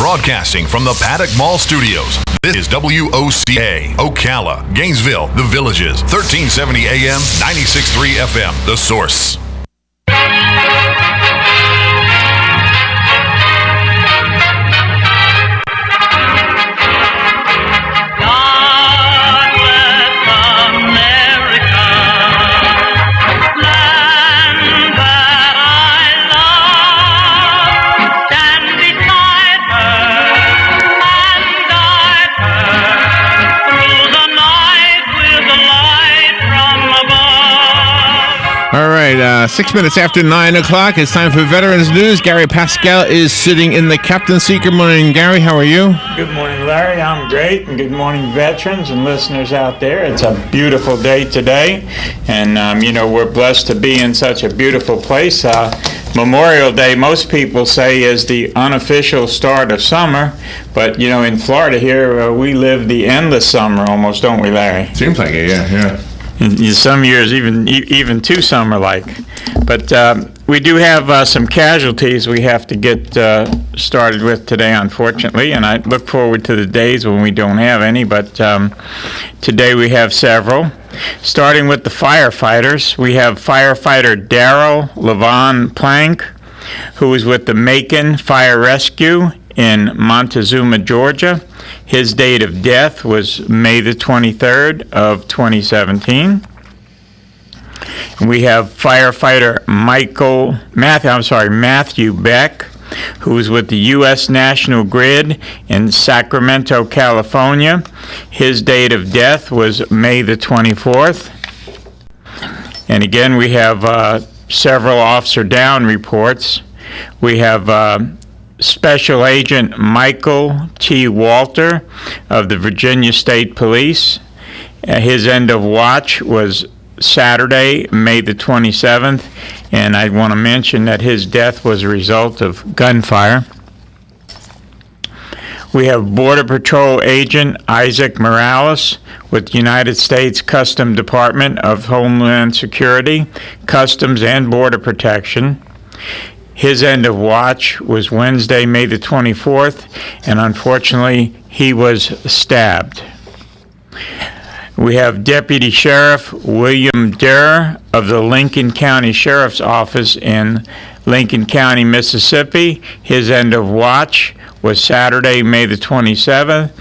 Broadcasting from the Paddock Mall Studios, this is WOCA, Ocala, Gainesville, The Villages, 1370 AM, 96.3 FM, The Source. All right, 6 minutes after 9 o'clock, it's time for Veterans News. Gary Pascale is sitting in the captain's seat. Good morning, Gary. How are you? Good morning, Larry. I'm great. And good morning, veterans and listeners out there. It's a beautiful day today. And, we're blessed to be in such a beautiful place. Memorial Day, most people say, is the unofficial start of summer. But, in Florida here, we live the endless summer almost, don't we, Larry? Seems like it, yeah. Some years even too summer-like. But we do have some casualties we have to get started with today, unfortunately, and I look forward to the days when we don't have any, but today we have several. Starting with the firefighters, we have firefighter Darrell Levon Plank, who was with the Macon Fire Rescue in Montezuma, Georgia. His date of death was May the 23rd of 2017. We have firefighter Matthew Beck, who was with the U.S. National Grid in Sacramento, California. His date of death was May the 24th. And again, we have several officer down reports. We have Special Agent Michael T. Walter of the Virginia State Police. His end of watch was Saturday, May the 27th, and I want to mention that his death was a result of gunfire. We have Border Patrol Agent Isaac Morales with the United States Customs Department of Homeland Security, Customs and Border Protection. His end of watch was Wednesday, May the 24th, and unfortunately, he was stabbed. We have Deputy Sheriff William Durr of the Lincoln County Sheriff's Office in Lincoln County, Mississippi. His end of watch was Saturday, May the 27th,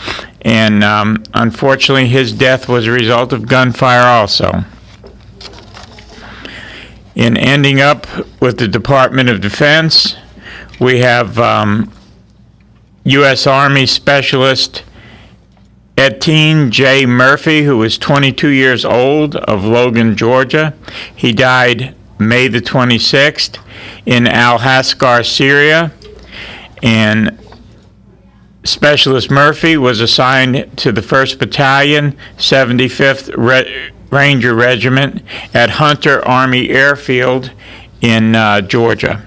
and unfortunately, his death was a result of gunfire also. In ending up with the Department of Defense, we have U.S. Army Specialist Etienne J. Murphy, who was 22 years old, of Logan, Georgia. He died May the 26th in Al-Haskar, Syria. And Specialist Murphy was assigned to the 1st Battalion, 75th Ranger Regiment at Hunter Army Airfield in Georgia.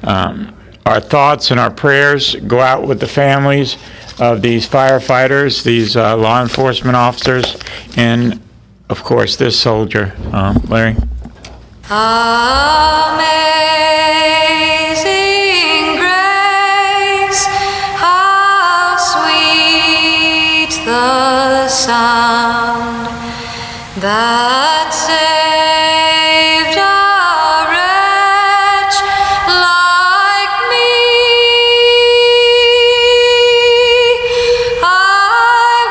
Our thoughts and our prayers go out with the families of these firefighters, these law enforcement officers, and, of course, this soldier. Larry? Amazing grace, how sweet the sound that saved a wretch like me. I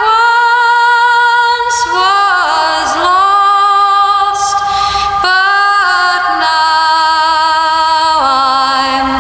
once was lost, but now I'm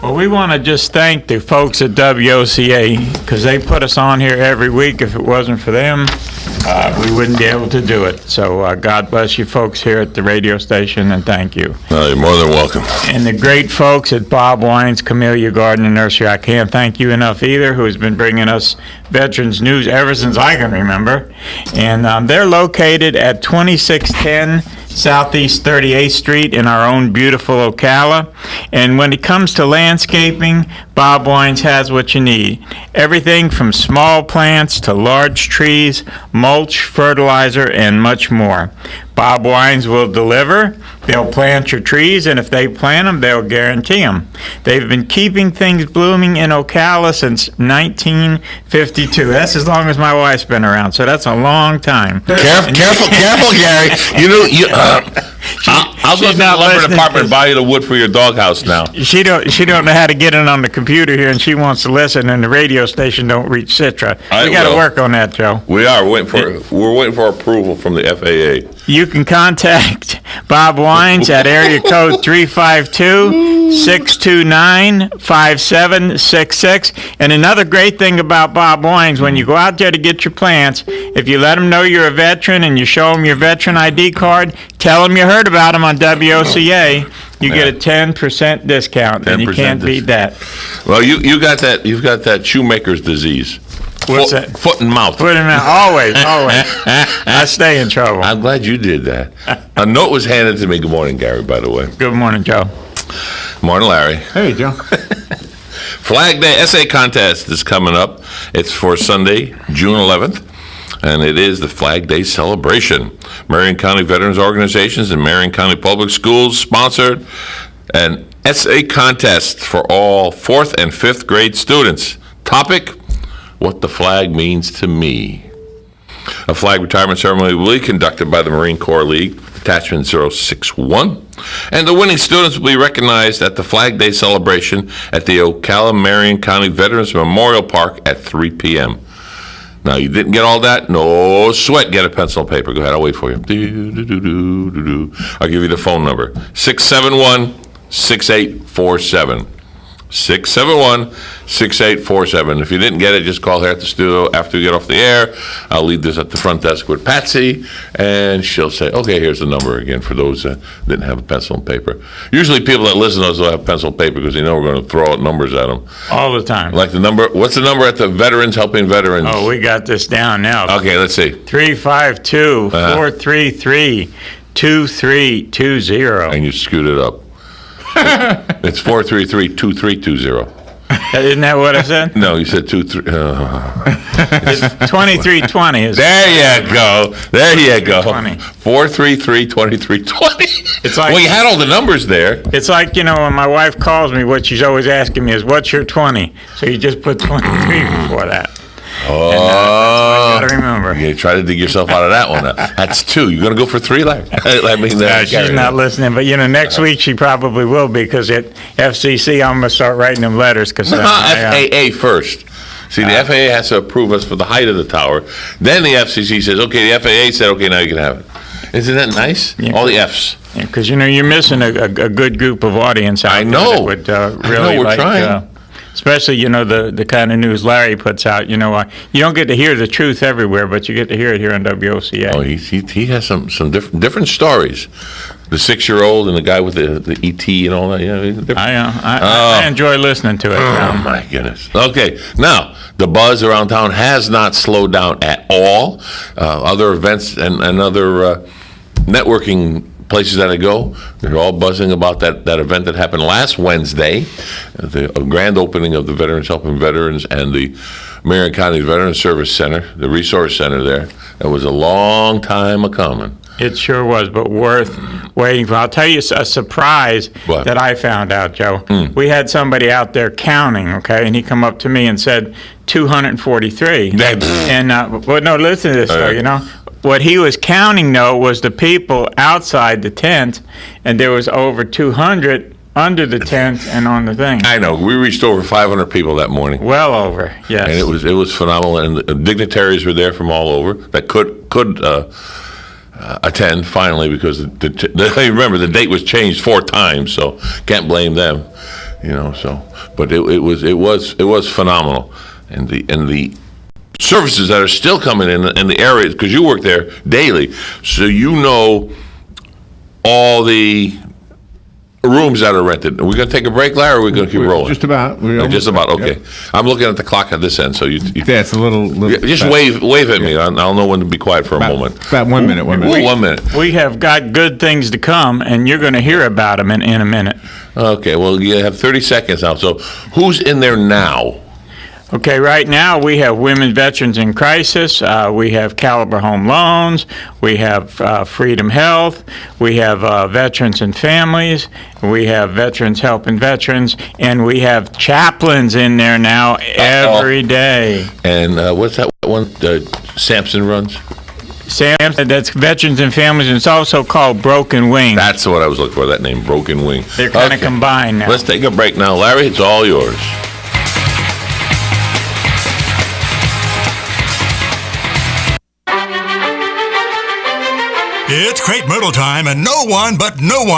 Well, we want to just thank the folks at WOCA because they put us on here every week. If it wasn't for them, we wouldn't be able to do it. So God bless you folks here at the radio station, and thank you. You're more than welcome. And the great folks at Bob Wine's Camellia Garden and Nursery, I can't thank you enough either, who has been bringing us veterans news ever since I can remember. And they're located at 2610 Southeast 38th Street in our own beautiful Ocala. And when it comes to landscaping, Bob Wines has what you need. Everything from small plants to large trees, mulch, fertilizer, and much more. Bob Wines will deliver. They'll plant your trees, and if they plant them, they'll guarantee them. They've been keeping things blooming in Ocala since 1952. That's as long as my wife's been around, so that's a long time. Careful, Gary. I'll go to the lumber department and buy you the wood for your doghouse now. She don't know how to get it on the computer here, and she wants to listen, and the radio station don't reach Citra. We got to work on that, Joe. We are we're waiting for approval from the FAA. You can contact Bob Wines at area code 352-629-5766. And another great thing about Bob Wines, when you go out there to get your plants, if you let them know you're a veteran and you show them your veteran ID card, tell them you heard about them on WOCA, you get a 10% discount, and you can't beat that. Well, you've got that shoemaker's disease. What's that? Foot and mouth. Foot and mouth. Always. I stay in trouble. I'm glad you did that. A note was handed to me. Good morning, Gary, by the way. Good morning, Joe. Morning, Larry. Hey, Joe. Flag Day essay contest is coming up. It's for Sunday, June 11th, and it is the Flag Day celebration. Marion County Veterans Organizations and Marion County Public Schools sponsored an essay contest for all 4th and 5th grade students. Topic: what the flag means to me. A flag retirement ceremony will be conducted by the Marine Corps League, Attachment 061, and the winning students will be recognized at the Flag Day celebration at the Ocala Marion County Veterans Memorial Park at 3 p.m. Now, you didn't get all that? No sweat. Get a pencil and paper. Go ahead, I'll wait for you. I'll give you the phone number, 671-6847. 671-6847. If you didn't get it, just call here at the studio after we get off the air. I'll leave this at the front desk with Patsy, and she'll say, okay, here's the number again for those that didn't have a pencil and paper. Usually people that listen to us will have pencil and paper because they know we're going to throw out numbers at them. All the time. Like the number, what's the number at the Veterans Helping Veterans? Oh, we got this down now. Okay, let's see. 352-433-2320. And you screwed it up. It's 433-2320. Isn't that what I said? No, you said 23. It's 2320. There you go. 433-2320. It's like, well, you had all the numbers there. It's like, when my wife calls me, what she's always asking me is, what's your 20? So you just put 23 before that. Oh, and, I gotta remember. You try to dig yourself out of that one. That's 2. You're going to go for 3, Larry? She's not listening, but next week she probably will be, because at FCC I'm going to start writing them letters. FAA first. See, the FAA has to approve us for the height of the tower. Then the FCC says, okay, the FAA said, okay, now you can have it. Isn't that nice? Yeah. All the Fs. Because, you're missing a good group of audience out I there know. that would really I know, we're trying. Especially, the kind of news Larry puts out. You don't get to hear the truth everywhere, but you get to hear it here on WOCA. Oh, he has some different stories. The 6-year-old and the guy with the ET and all that. I enjoy listening to it. Oh, my goodness. Okay, now, the buzz around town has not slowed down at all. Other events and other networking places that I go, they're all buzzing about that event that happened last Wednesday, the grand opening of the Veterans Helping Veterans and the Marion County Veterans Service Center, the Resource Center there. That was a long time a-coming. It sure was, but worth waiting for. I'll tell you a surprise that I found out, Joe. We had somebody out there counting, okay, and he come up to me and said 243. But no, listen to this, though, What he was counting, though, was the people outside the tent, and there was over 200 under the tent and on the thing. I know. We reached over 500 people that morning. Well over, yes. And it was phenomenal, and the dignitaries were there from all over that could attend finally, because remember the date was changed 4 times, so can't blame them. So, but it was phenomenal, and the services that are still coming in the area, because you work there daily, so all the rooms that are rented. Are we going to take a break, Larry, or are we going to keep rolling? Just about. Just about, okay. Yep. I'm looking at the clock at this end, so you Yeah, it's a little just wave at me. I'll know when to be quiet for a moment. About 1 minute. 1 minute. Ooh, 1 minute. We have got good things to come, and you're going to hear about them in a minute. Okay, well, you have 30 seconds now. So who's in there now? Okay, right now we have Women Veterans in Crisis, we have Caliber Home Loans, we have Freedom Health, we have Veterans and Families, we have Veterans Helping Veterans, and we have chaplains in there now every day. And what's that one Sampson runs? That's Veterans and Families, and it's also called Broken Wing. That's what I was looking for, that name, Broken Wing. They're kind of combined now. Let's take a break now. Larry, it's all yours. It's crepe myrtle time, and no one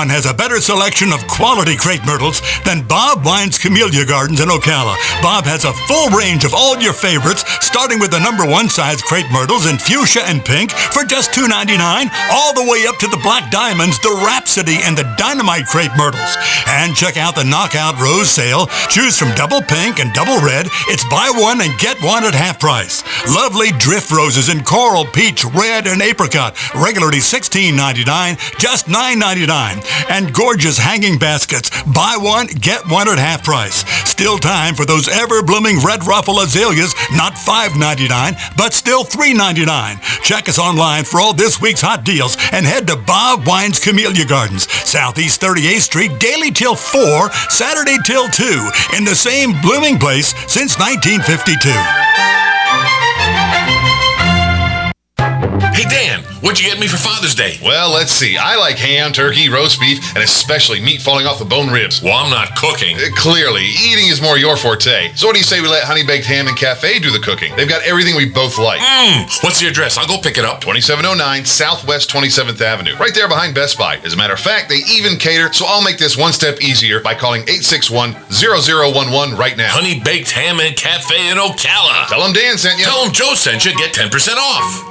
has a better selection of quality crepe myrtles than Bob Wine's Camellia Gardens in Ocala. Bob has a full range of all your favorites, starting with the number 1 size crepe myrtles in fuchsia and pink for just $2.99, all the way up to the black diamonds, the Rhapsody, and the Dynamite crepe myrtles. And check out the Knockout Rose sale. Choose from double pink and double red. It's buy one and get one at half price. Lovely drift roses in coral, peach, red, and apricot, regularly $16.99, just $9.99. And gorgeous hanging baskets. Buy one, get one at half price. Still time for those ever-blooming red ruffle azaleas, not $5.99, but still $3.99. Check us online for all this week's hot deals and head to Bob Wine's Camellia Gardens, Southeast 38th Street, daily till 4, Saturday till 2, in the same blooming place since 1952. Hey, Dan, what'd you get me for Father's Day? Well, let's see. I like ham, turkey, roast beef, and especially meat falling off the bone ribs. Well, I'm not cooking. Clearly, eating is more your forte. So what do you say we let Honey Baked Ham and Cafe do the cooking? They've got everything we both like. What's the address? I'll go pick it up. 2709 Southwest 27th Avenue, right there behind Best Buy. As a matter of fact, they even cater, so I'll make this one step easier by calling 861-0011 right now. Honey Baked Ham and Cafe in Ocala. Tell them Dan sent you. Tell them Joe sent you. Get 10% off.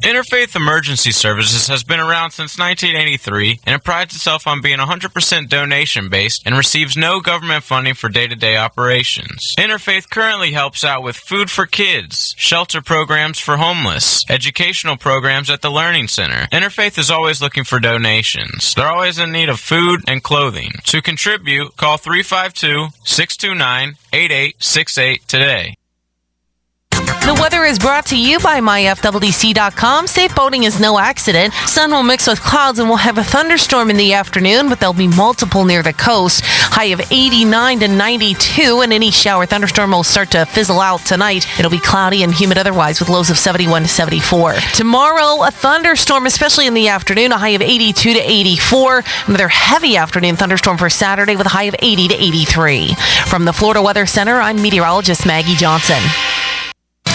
Interfaith Emergency Services has been around since 1983, and it prides itself on being 100% donation-based and receives no government funding for day-to-day operations. Interfaith currently helps out with food for kids, shelter programs for homeless, educational programs at the Learning Center. Interfaith is always looking for donations. They're always in need of food and clothing. To contribute, call 352-629-8868 today. The weather is brought to you by MyFWC.com. Safe boating is no accident. Sun will mix with clouds and we'll have a thunderstorm in the afternoon, but there'll be multiple near the coast. High of 89 to 92, and any shower thunderstorm will start to fizzle out tonight. It'll be cloudy and humid otherwise with lows of 71 to 74. Tomorrow, a thunderstorm, especially in the afternoon, a high of 82 to 84. Another heavy afternoon thunderstorm for Saturday with a high of 80 to 83. From the Florida Weather Center, I'm meteorologist Maggie Johnson.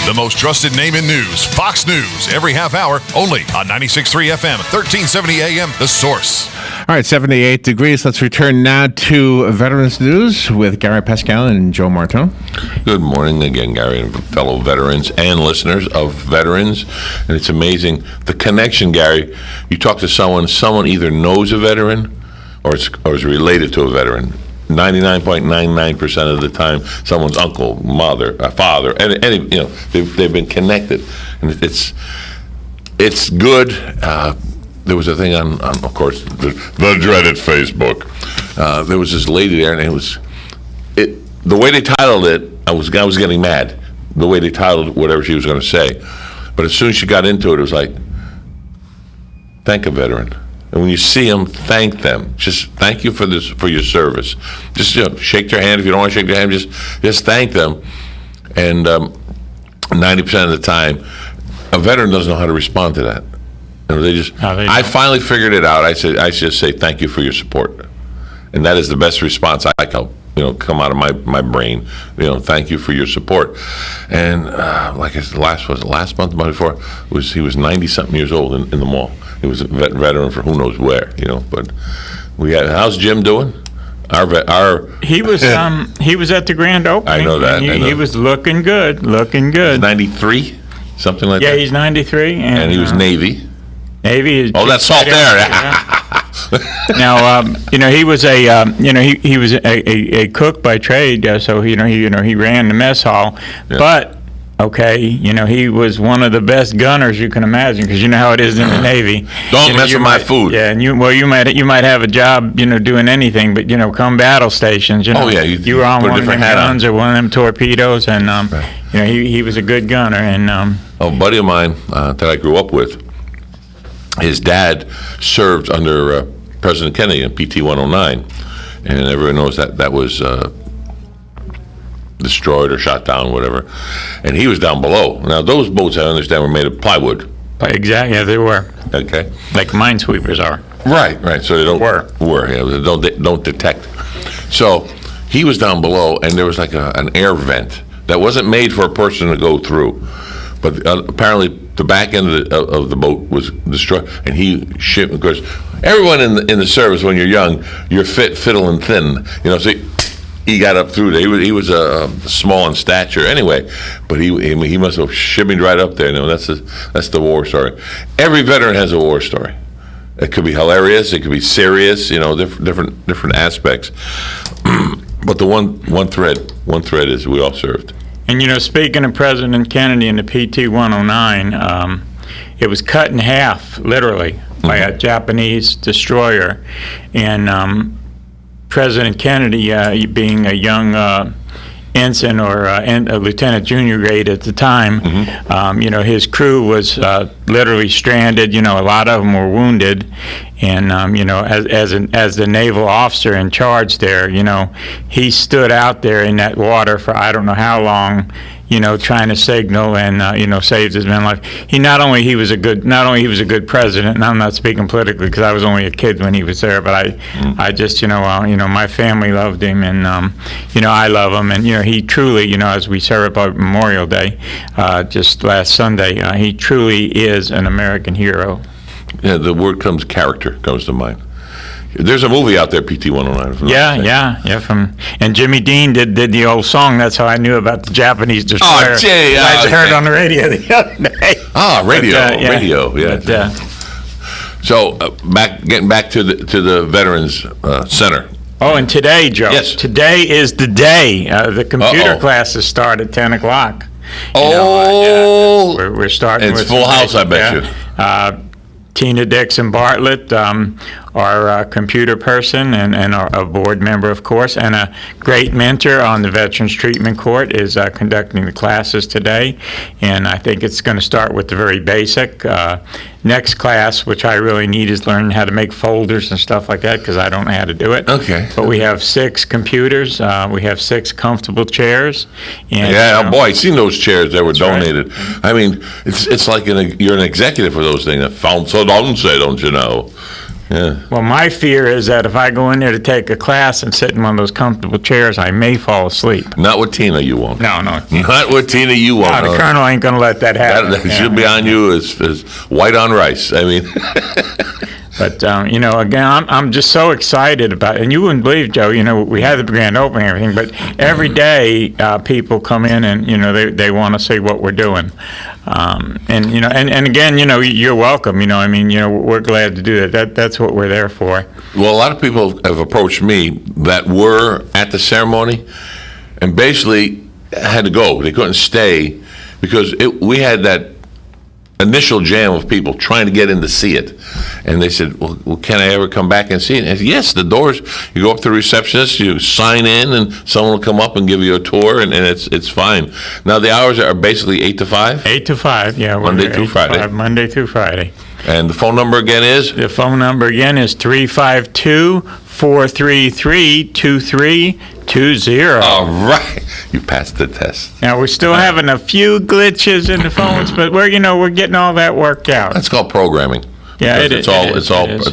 The most trusted name in news, Fox News, every half hour, only on 96.3 FM, 1370 AM, The Source. All right, 78 degrees. Let's return now to Veterans News with Gary Pascale and Joe Martone. Good morning again, Gary, and fellow veterans and listeners of veterans. And it's amazing, the connection, Gary. You talk to someone either knows a veteran or is related to a veteran. 99.99% of the time, someone's uncle, mother, father, any they've been connected, and it's good. There was a thing on of course, the dreaded Facebook. There was this lady there, and the way they titled it, I was getting mad. The way they titled whatever she was going to say, but as soon as she got into it, it was like, thank a veteran. And when you see them, thank them. Just thank you for your service. Just shake their hand. If you don't want to shake their hand, just thank them. And 90% of the time, a veteran doesn't know how to respond to that. I finally figured it out. I just say thank you for your support, and that is the best response I can come out of my brain. Thank you for your support. And like I said, last month, the month before, he was 90-something years old in the mall. He was a veteran for who knows where, but how's Jim doing? He was at the grand opening. I know that. He was looking good. 93, something like that. Yeah, he's 93, and he was Navy. Navy is. Oh, that's salt there. Now, he was he was a cook by trade, so he ran the mess hall, but. Okay, he was one of the best gunners you can imagine, because you know how it is in the Navy. Don't mess with my food. Yeah, and you might have a job, doing anything, but come battle stations. You were on one of them guns or one of them torpedoes, and he was a good gunner. And a buddy of mine that I grew up with, his dad served under President Kennedy in PT 109, and everyone knows that was. Destroyed or shot down, whatever, and he was down below. Now those boats, I understand, were made of plywood. Exactly, yeah, they were. Okay, like minesweepers are. Right. So they don't they don't detect. So he was down below, and there was like an air vent that wasn't made for a person to go through, but apparently the back end of the boat was destroyed, and he shipped. Of course, everyone in the service, when you're young, you're fit, fiddle, and thin. So. He got up through there. He was small in stature anyway, but he must have shimmied right up there. That's the war story. Every veteran has a war story. It could be hilarious. It could be serious. Different aspects. But the one thread is we all served. And speaking of President Kennedy and the PT 109, it was cut in half literally by a Japanese destroyer, and. President Kennedy, being a young ensign or a lieutenant junior grade at the time, his crew was literally stranded. A lot of them were wounded, and as the naval officer in charge there, he stood out there in that water for I don't know how long. Trying to signal and saved his man's life. He was a good president, and I'm not speaking politically because I was only a kid when he was there. But I just my family loved him, and I love him, and he truly as we celebrate Memorial Day, just last Sunday, he truly is an American hero. Yeah, the word character comes to mind. There's a movie out there, PT 109. Yeah. And Jimmy Dean did the old song. That's how I knew about the Japanese destroyer. Oh, gee, I heard on the radio the other day. Radio. Yeah. So getting back to the Veterans Center. Oh, and today, Joe. Yes. Today is the day. The computer classes start at 10 o'clock. We're starting. It's full house, I bet you. Tina Dixon Bartlett, our computer person and a board member, of course, and a great mentor on the Veterans Treatment Court, is conducting the classes today. And I think it's going to start with the very basic. Next class, which I really need, is learning how to make folders and stuff like that, because I don't know how to do it. Okay. But we have 6 computers. We have 6 comfortable chairs. And, boy, I've seen those chairs that were donated. Right. I mean, it's like you're an executive for those things. Found so don't say, don't you know? Yeah. Well, my fear is that if I go in there to take a class and sit in one of those comfortable chairs, I may fall asleep. Not with Tina, you won't. No. Not with Tina, you won't. No, the Colonel ain't going to let that happen. That should be on you as white on rice. I mean. But, again, I'm just so excited about it. And you wouldn't believe, Joe, we had the grand opening and everything, but every day people come in and, they want to see what we're doing. And again, you're welcome. We're glad to do that. That's what we're there for. Well, a lot of people have approached me that were at the ceremony and basically had to go. They couldn't stay because we had that initial jam of people trying to get in to see it. And they said, well, can I ever come back and see it? And I said, yes, the doors, you go up to the receptionist, you sign in, and someone will come up and give you a tour, and it's fine. Now, the hours are basically 8 to 5? 8 to 5, yeah. Monday through Friday. Monday through Friday. And the phone number again is? The phone number again is 352-433-2320. All right. You passed the test. Now, we're still having a few glitches in the phones, but we're getting all that worked out. That's called programming. Yeah, it's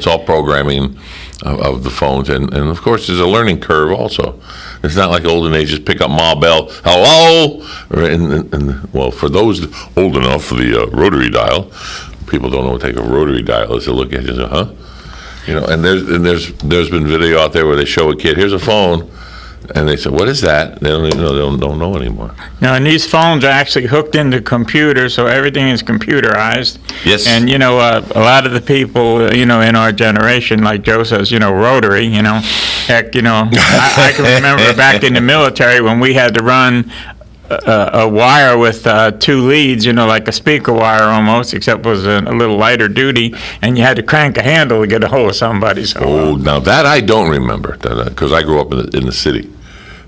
all programming of the phones, and of course there's a learning curve also. It's not like olden days, just pick up Ma Bell, hello, and well, for those old enough for the rotary dial, people don't know what the rotary dial is. They look at it and say, huh? And there's been video out there where they show a kid, here's a phone, and they say, what is that? They don't even know. They don't know anymore. Now, and these phones are actually hooked into computers, so everything is computerized. Yes. And, a lot of the people, in our generation, like Joe says, rotary, heck, I can remember back in the military when we had to run a wire with 2 leads, like a speaker wire almost, except it was a little lighter duty, and you had to crank a handle to get a hold of somebody. So, now that I don't remember, because I grew up in the city.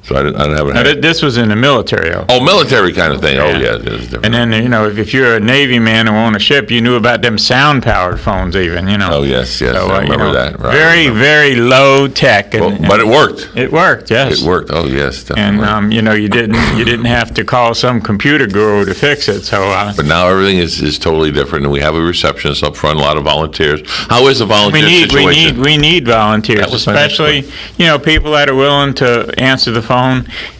So I haven't had. This was in the military. Oh, military kind of thing. Yeah. Oh, yeah. It is different. And then, if you're a Navy man who owned a ship, you knew about them sound-powered phones even, Oh, yes. So, I remember that. Right. Very, very low tech. But it worked. It worked, yes. It worked. Oh, yes, definitely. And, you didn't have to call some computer guru to fix it. So. But now everything is totally different, and we have a receptionist up front, a lot of volunteers. How is the volunteer situation? We need volunteers, especially, people that are willing to answer the phone.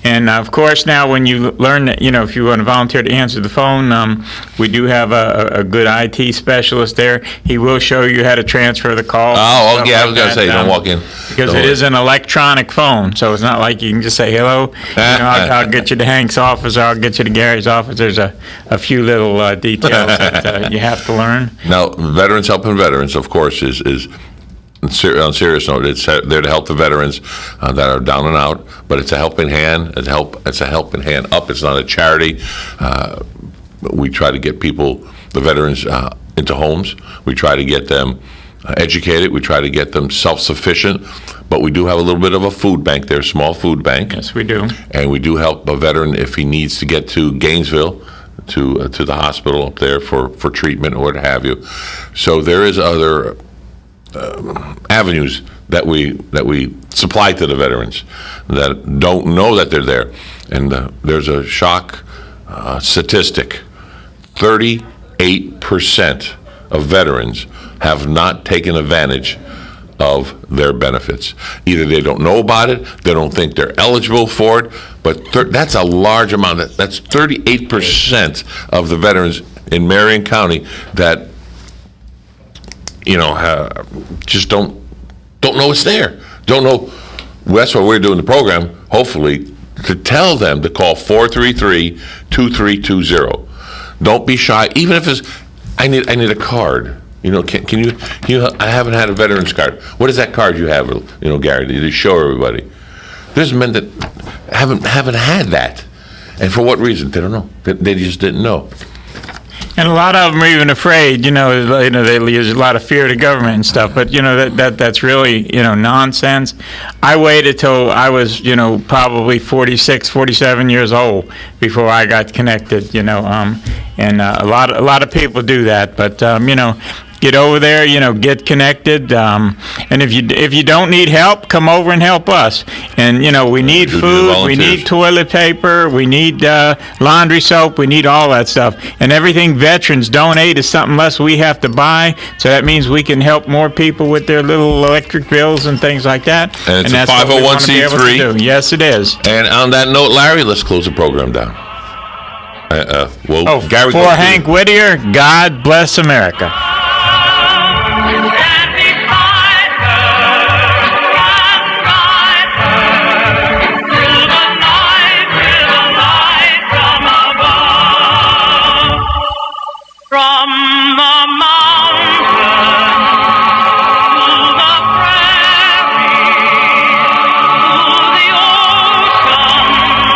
And of course, now when you learn that, if you want to volunteer to answer the phone, we do have a good IT specialist there. He will show you how to transfer the call. Oh, yeah, I was going to say, don't walk in. Because it is an electronic phone, so it's not like you can just say, hello, I'll get you to Hank's office, or I'll get you to Gary's office. There's a few little details that you have to learn. Now, Veterans Helping Veterans, of course, is on a serious note, it's there to help the veterans that are down and out, but it's a helping hand. It's a helping hand up. It's not a charity. We try to get the veterans, into homes. We try to get them educated. We try to get them self-sufficient. But we do have a little bit of a food bank there, small food bank. Yes, we do. And we do help a veteran if he needs to get to Gainesville, to the hospital up there for treatment or what have you. So there is other avenues that we supply to the veterans that don't know that they're there. And there's a shock statistic. 38% of veterans have not taken advantage of their benefits. Either they don't know about it, they don't think they're eligible for it, but that's a large amount. That's 38% of the veterans in Marion County that just don't know it's there. Don't know. That's why we're doing the program, hopefully, to tell them to call 433-2320. Don't be shy. Even if it's, I need a card. Can you? I haven't had a veteran's card. What is that card you have? Gary, to show everybody. There's men that haven't had that, and for what reason? They don't know. They just didn't know. And a lot of them are even afraid, there's a lot of fear of the government and stuff, but, that's really, nonsense. I waited till I was, probably 46, 47 years old before I got connected, and a lot of people do that, but, get over there, get connected, and if you don't need help, come over and help us. And we need food, we need toilet paper, we need laundry soap, we need all that stuff. And everything veterans donate is something less we have to buy, so that means we can help more people with their little electric bills and things like that. And it's that's a 501c3. Yes, it is. And on that note, Larry, let's close the program down. Gary, for Hank Whittier, God bless America. From the mountain to the prairie to the ocean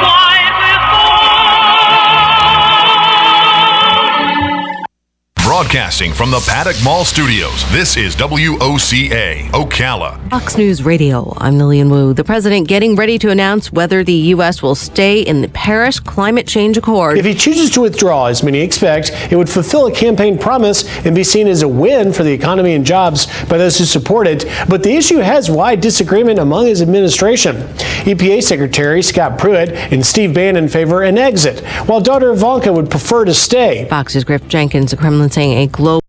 wide before. Broadcasting from the Paddock Mall Studios, this is WOCA, Ocala. Fox News Radio, I'm Lillian Wu. The president getting ready to announce whether the U.S. will stay in the Paris Climate Change Accord. If he chooses to withdraw, as many expect, it would fulfill a campaign promise and be seen as a win for the economy and jobs by those who support it. But the issue has wide disagreement among his administration. EPA Secretary Scott Pruitt and Steve Bannon favor an exit, while daughter Ivanka would prefer to stay. Fox's Griff Jenkins, the Kremlin saying a global